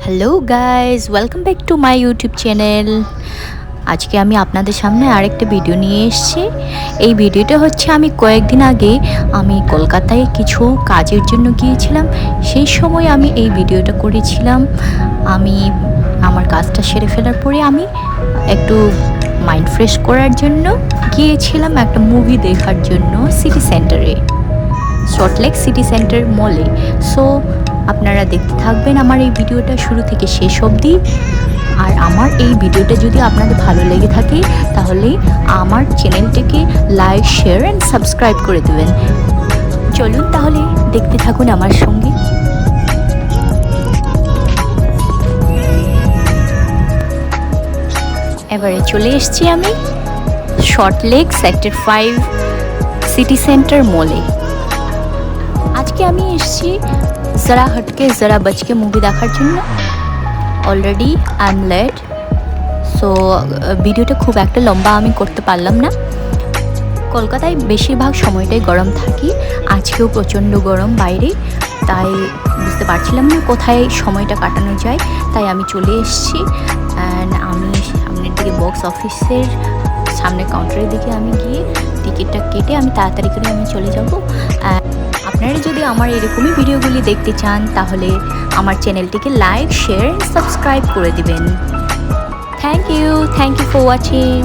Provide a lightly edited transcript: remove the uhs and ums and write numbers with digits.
Hello guys, welcome back to my YouTube channel. আজকে আমি আপনাদের সামনে আরেকটা ভিডিও নিয়ে এসেছি। এই ভিডিওটা হচ্ছে আমি কয়েকদিন আগে আমি কলকাতায় কিছু কাজের জন্য গিয়েছিলাম। সেই সময় আমি এই ভিডিওটা করেছিলাম। আমি আমার কাজটা সেরে ফেলার পরে আমি একটু মাইন্ড ফ্রেশ করার জন্য গিয়েছিলাম একটা মুভি দেখার জন্য সিটি সেন্টারে, সল্টলেক সিটি সেন্টার মলে। সো আপনারা দেখতে থাকবেন আমার এই ভিডিওটা শুরু থেকে শেষ অবধি। আর আমার এই ভিডিওটা যদি আপনাদের ভালো লেগে থাকে তাহলে আমার চ্যানেলটাকে লাইক, শেয়ার অ্যান্ড সাবস্ক্রাইব করে দেবেন। চলুন তাহলে দেখতে থাকুন আমার সঙ্গে। এবারে চলে এসেছি আমি সল্টলেক সেক্টর 5 সিটি সেন্টার মলে। আজকে আমি এসেছি জরা হটকে জরা বচকে মুভি দেখার জন্য। Already I am late, so ভিডিওটা খুব একটা লম্বা আমি করতে পারলাম না। কলকাতায় বেশিরভাগ সময়টাই গরম থাকি, আজকেও প্রচণ্ড গরম বাইরে, তাই বুঝতে পারছিলাম না কোথায় সময়টা কাটানো যায়। তাই আমি চলে এসেছি অ্যান্ড আমি সামনের দিকে বক্স অফিসের সামনে কাউন্টারের দিকে আমি গিয়ে টিকিটটা কেটে আমি তাড়াতাড়ি করে আমি চলে যাব। আপনারা যদি আমার এরকমই ভিডিওগুলি দেখতে চান তাহলে আমার চ্যানেলটিকে লাইক, শেয়ার, সাবস্ক্রাইব করে দিবেন। Thank you for watching.